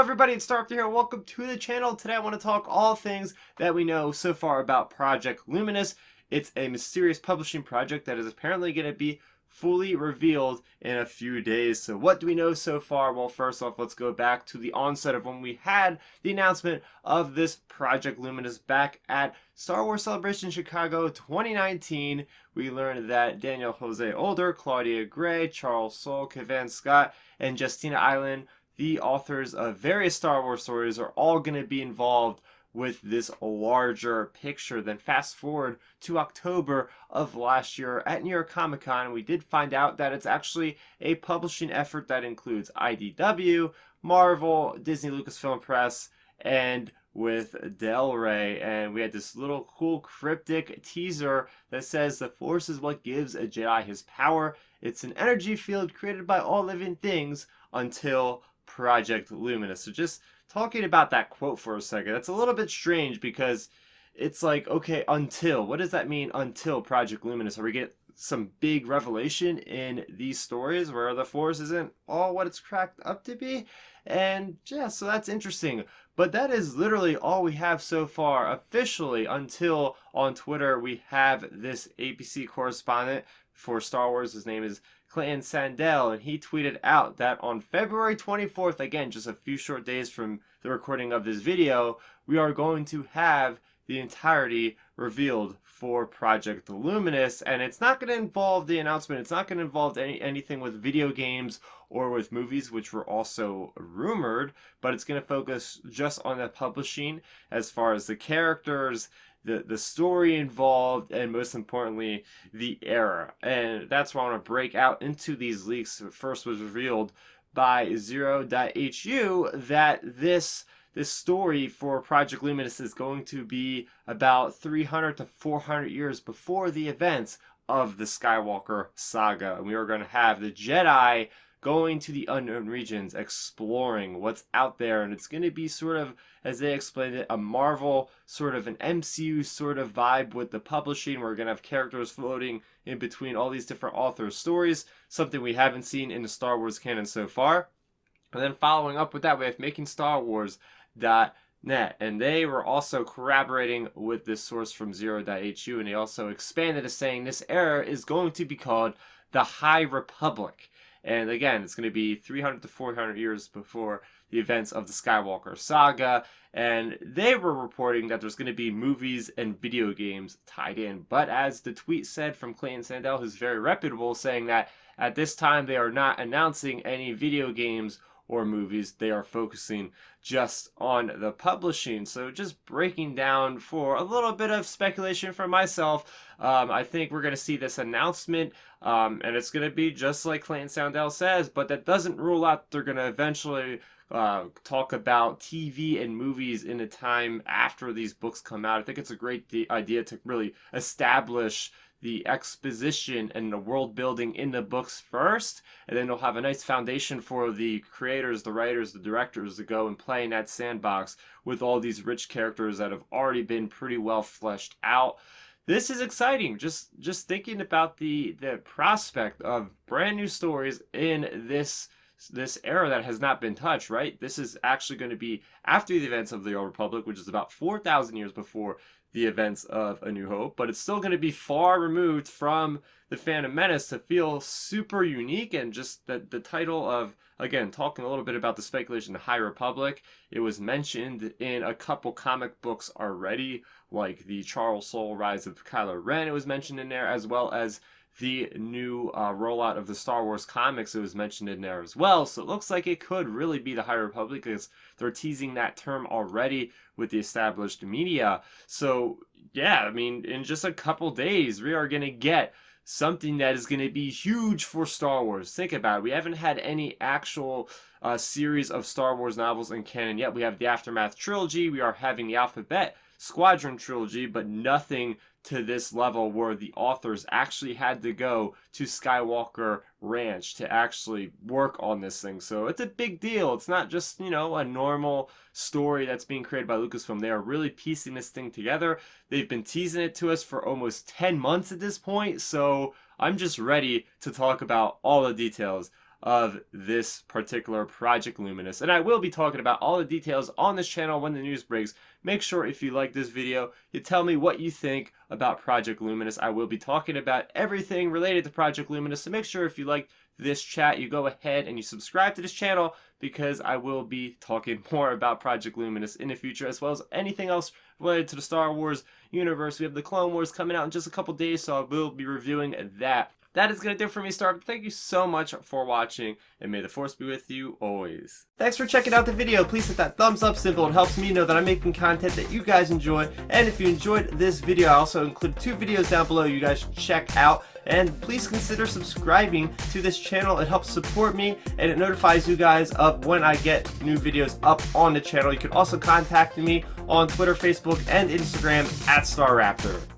everybody, it's Starfter here. Welcome to the channel. Today I want to talk all things that we know so far about Project Luminous. It's a mysterious publishing project that is apparently going to be fully revealed in a few days. So what do we know so far? Well, first off, let's go back to the onset of when we had the announcement of this Project Luminous back at Star Wars Celebration Chicago 2019. We learned that Daniel Jose Older, Claudia Gray, Soule, Cavan Scott, and Justina Ireland, the authors of various Star Wars stories, are all going to be involved with this larger picture. Then fast forward to October of last year at New York Comic Con, we did find out that it's actually a publishing effort that includes IDW, Marvel, Disney Lucasfilm Press, and with Del Rey. And we had this little cool cryptic teaser that says the Force is what gives a Jedi his power. It's an energy field created by all living things until Project Luminous. So just talking about that quote for a second, that's a little bit strange because it's like, okay, until, what does that mean until Project Luminous? Are we get some big revelation in these stories where the Force isn't all what it's cracked up to be? And yeah, so that's interesting. But that is literally all we have so far officially, until on Twitter we have this ABC correspondent for Star Wars. His name is Cavan Scott, and he tweeted out that on February 24th, again, just a few short days from the recording of this video, we are going to have the entirety revealed for Project Luminous. And it's not going to involve the announcement, it's not going to involve anything with video games or with movies, which were also rumored, but it's going to focus just on the publishing as far as the characters, the story involved, and most importantly, the era. And that's why I want to break out into these leaks. First was revealed by Zero.hu that this story for Project Luminous is going to be about 300 to 400 years before the events of the Skywalker saga. And we are going to have the Jedi going to the unknown regions, exploring what's out there, and it's going to be sort of, as they explained it, a Marvel sort of an MCU sort of vibe with the publishing. We're going to have characters floating in between all these different authors' stories, something we haven't seen in the Star Wars canon so far. And then following up with that, we have MakingStarWars.net, and they were also corroborating with this source from Zero.hu, and they also expanded to saying this era is going to be called the High Republic. And again, it's going to be 300 to 400 years before the events of the Skywalker saga. And they were reporting that there's going to be movies and video games tied in. But as the tweet said from Cavan Scott, who's very reputable, saying that at this time they are not announcing any video games or movies. They are focusing just on the publishing. So just breaking down for a little bit of speculation for myself, I think we're going to see this announcement, and it's going to be just like Cavan Scott says, but that doesn't rule out they're going to eventually talk about TV and movies in a time after these books come out. I think it's a great idea to really establish the exposition and the world building in the books first, and then they'll have a nice foundation for the creators, the writers, the directors to go and play in that sandbox with all these rich characters that have already been pretty well fleshed out. This is exciting. Just thinking about the prospect of brand new stories in this era that has not been touched, right? This is actually going to be after the events of the Old Republic, which is about 4,000 years before the events of A New Hope, but it's still going to be far removed from the Phantom Menace to feel super unique. And just the title of, again, talking a little bit about the speculation, the High Republic, it was mentioned in a couple comic books already, like the Soule Rise of Kylo Ren, it was mentioned in there, as well as the new rollout of the Star Wars comics, it was mentioned in there as well. So it looks like it could really be the High Republic, because they're teasing that term already with the established media. So yeah, I mean, in just a couple days, we are going to get something that is going to be huge for Star Wars. Think about it. We haven't had any actual series of Star Wars novels in canon yet. We have the Aftermath trilogy. We are having the Alphabet Squadron trilogy, but nothing to this level where the authors actually had to go to Skywalker Ranch to actually work on this thing. So it's a big deal. It's not just, a normal story that's being created by Lucasfilm. They are really piecing this thing together. They've been teasing it to us for almost 10 months at this point. So I'm just ready to talk about all the details of this particular Project Luminous. And I will be talking about all the details on this channel when the news breaks. Make sure if you like this video, you tell me what you think about Project Luminous. I will be talking about everything related to Project Luminous, so make sure if you like this chat, you go ahead and you subscribe to this channel, because I will be talking more about Project Luminous in the future, as well as anything else related to the Star Wars universe. We have the Clone Wars coming out in just a couple days, so I will be reviewing that. That is going to do it for me, Star. Thank you so much for watching, and may the Force be with you always. Thanks for checking out the video. Please hit that thumbs up symbol. It helps me know that I'm making content that you guys enjoy. And if you enjoyed this video, I also include 2 videos down below you guys should check out. And please consider subscribing to this channel. It helps support me, and it notifies you guys of when I get new videos up on the channel. You can also contact me on Twitter, Facebook, and Instagram @StarRaptor.